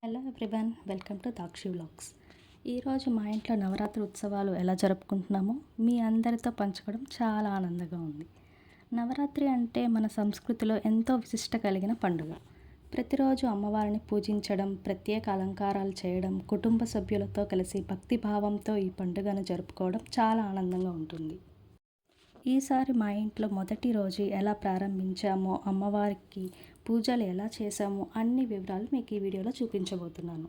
Hello everyone, welcome to Dakshi vlogs. ఈరోజు మా ఇంట్లో నవరాత్రి ఉత్సవాలు ఎలా జరుపుకుంటున్నామో మీ అందరితో పంచుకోవడం చాలా ఆనందంగా ఉంది. నవరాత్రి అంటే మన సంస్కృతిలో ఎంతో విశిష్ట కలిగిన పండుగ. ప్రతిరోజు అమ్మవారిని పూజించడం, ప్రత్యేక అలంకారాలు చేయడం, కుటుంబ సభ్యులతో కలిసి భక్తిభావంతో ఈ పండుగను జరుపుకోవడం చాలా ఆనందంగా ఉంటుంది. ఈసారి మా ఇంట్లో మొదటి రోజు ఎలా ప్రారంభించామో, అమ్మవారికి పూజలు ఎలా చేసామో అన్ని వివరాలు మీకు ఈ వీడియోలో చూపించబోతున్నాను.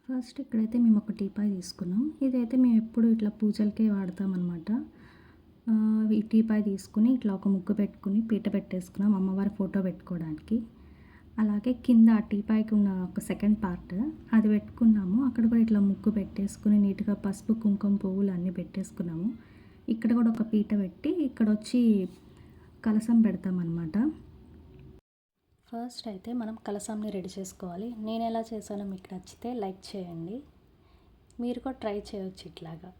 ఫస్ట్ ఇక్కడైతే మేము ఒక టీపాయ్ తీసుకున్నాం. ఇదైతే మేము ఎప్పుడు ఇట్లా పూజలకే వాడతామన్నమాట. ఈ టీపాయ్ తీసుకుని ఇట్లా ఒక ముగ్గు పెట్టుకుని పీట పెట్టేసుకున్నాం అమ్మవారి ఫోటో పెట్టుకోవడానికి. అలాగే కింద ఆ టీపాయ్కి ఉన్న ఒక సెకండ్ పార్ట్ అది పెట్టుకున్నాము. అక్కడ కూడా ఇట్లా ముగ్గు పెట్టేసుకుని నీట్గా పసుపు కుంకుమ పువ్వులు అన్నీ పెట్టేసుకున్నాము. ఇక్కడ కూడా ఒక పీట పెట్టి ఇక్కడ వచ్చి కలసం పెడతామన్నమాట. ఫస్ట్ అయితే మనం కలసంని రెడీ చేసుకోవాలి. నేను ఎలా చేశానో మీకు నచ్చితే లైక్ చేయండి, మీరు కూడా ట్రై చేయవచ్చు ఇట్లాగా.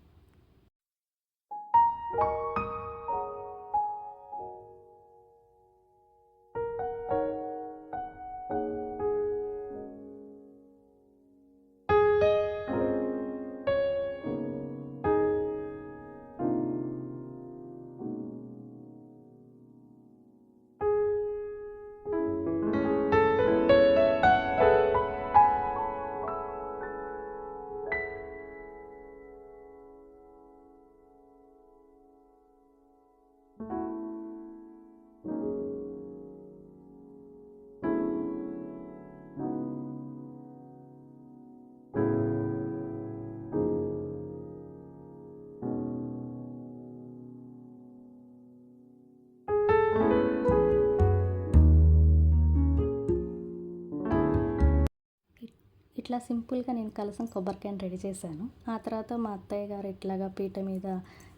ఇట్లా సింపుల్గా నేను కలసం కొబ్బరికాయని రెడీ చేశాను. ఆ తర్వాత మా అత్తయ్య గారు ఇట్లాగా పీట మీద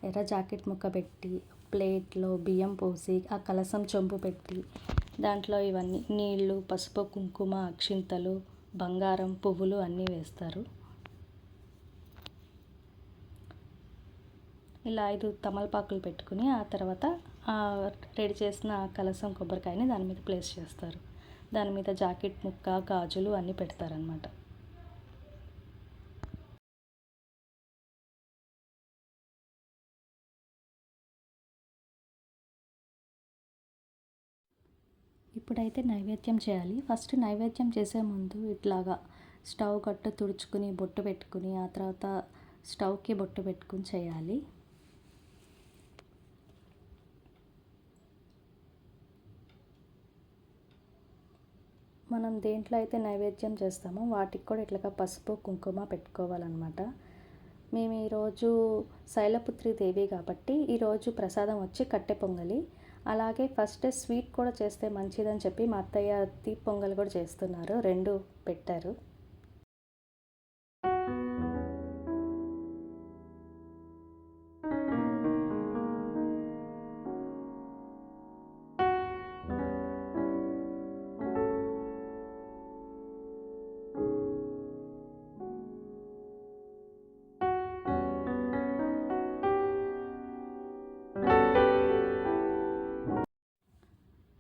ఎర్ర జాకెట్ ముక్క పెట్టి ప్లేట్లో బియ్యం పోసి ఆ కలసం చెంబు పెట్టి దాంట్లో ఇవన్నీ నీళ్ళు, పసుపు, కుంకుమ, అక్షింతలు, బంగారం, పువ్వులు అన్నీ వేస్తారు. ఇలా 5 తమలపాకులు పెట్టుకుని ఆ తర్వాత రెడీ చేసిన కలసం కొబ్బరికాయని దాని మీద ప్లేస్ చేస్తారు. దాని మీద జాకెట్ ముక్క, గాజులు అన్నీ పెడతారనమాట. ఇప్పుడైతే నైవేద్యం చేయాలి. ఫస్ట్ నైవేద్యం చేసే ముందు ఇట్లాగా స్టవ్ గట్టు తుడుచుకుని బొట్టు పెట్టుకుని ఆ తర్వాత స్టవ్కి బొట్టు పెట్టుకుని చేయాలి. మనం దేంట్లో అయితే నైవేద్యం చేస్తామో వాటికి కూడా ఇట్లాగా పసుపు కుంకుమ పెట్టుకోవాలన్నమాట. మేము ఈరోజు శైలపుత్రి దేవి కాబట్టి ఈరోజు ప్రసాదం వచ్చి కట్టె పొంగలి. అలాగే ఫస్ట్ స్వీట్ కూడా చేస్తే మంచిదని చెప్పి మా అత్తయ్య తీపి పొంగల్ కూడా చేస్తున్నారు, 2 పెట్టారు.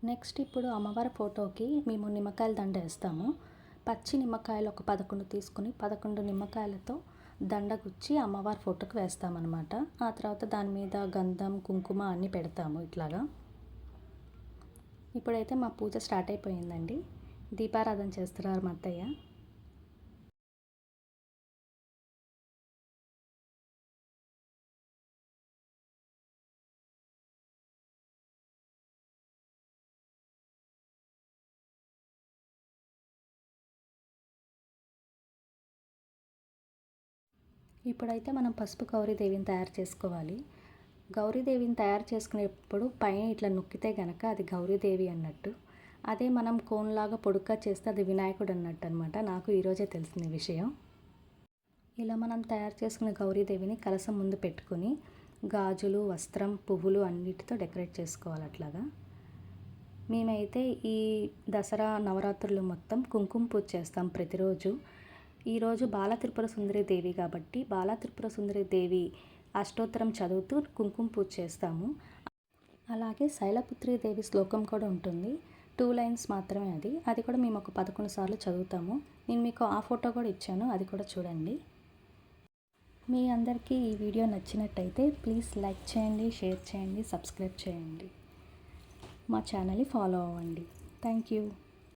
నెక్స్ట్ ఇప్పుడు అమ్మవారి ఫోటోకి మేము నిమ్మకాయల దండ వేస్తాము. పచ్చి నిమ్మకాయలు ఒక 11 తీసుకుని 11 నిమ్మకాయలతో దండ గుచ్చి అమ్మవారి ఫోటోకి వేస్తామన్నమాట. ఆ తర్వాత దాని మీద గంధం, కుంకుమ అన్నీ పెడతాము ఇట్లాగా. ఇప్పుడైతే మా పూజ స్టార్ట్ అయిపోయిందండి. దీపారాధన చేస్తున్నారు మా అత్తయ్య. ఇప్పుడైతే మనం పసుపు గౌరీదేవిని తయారు చేసుకోవాలి. గౌరీదేవిని తయారు చేసుకునేటప్పుడు పైన ఇట్లా నొక్కితే గనక అది గౌరీదేవి అన్నట్టు. అదే మనం కోన్లాగా పొడుగ్గా చేస్తే అది వినాయకుడు అన్నట్టు అనమాట. నాకు ఈరోజే తెలిసిన విషయం. ఇలా మనం తయారు చేసుకున్న గౌరీదేవిని కలసం ముందు పెట్టుకుని గాజులు, వస్త్రం, పువ్వులు అన్నిటితో డెకరేట్ చేసుకోవాలి అట్లాగా. మేమైతే ఈ దసరా నవరాత్రులు మొత్తం కుంకుమ పూజ చేస్తాం ప్రతిరోజు. ఈరోజు బాలత్రిపుర సుందరి దేవి కాబట్టి బాలత్రిపుర సుందరి దేవి అష్టోత్తరం చదువుతూ కుంకుమ పూజ చేస్తాము. అలాగే శైలపుత్రి దేవి శ్లోకం కూడా ఉంటుంది. 2 లైన్స్ మాత్రమే అది కూడా మేము ఒక 11 సార్లు చదువుతాము. నేను మీకు ఆ ఫోటో కూడా ఇచ్చాను, అది కూడా చూడండి. మీ అందరికీ ఈ వీడియో నచ్చినట్టయితే ప్లీజ్ లైక్ చేయండి, షేర్ చేయండి, సబ్స్క్రైబ్ చేయండి. మా ఛానల్ని ఫాలో అవ్వండి. Thank you.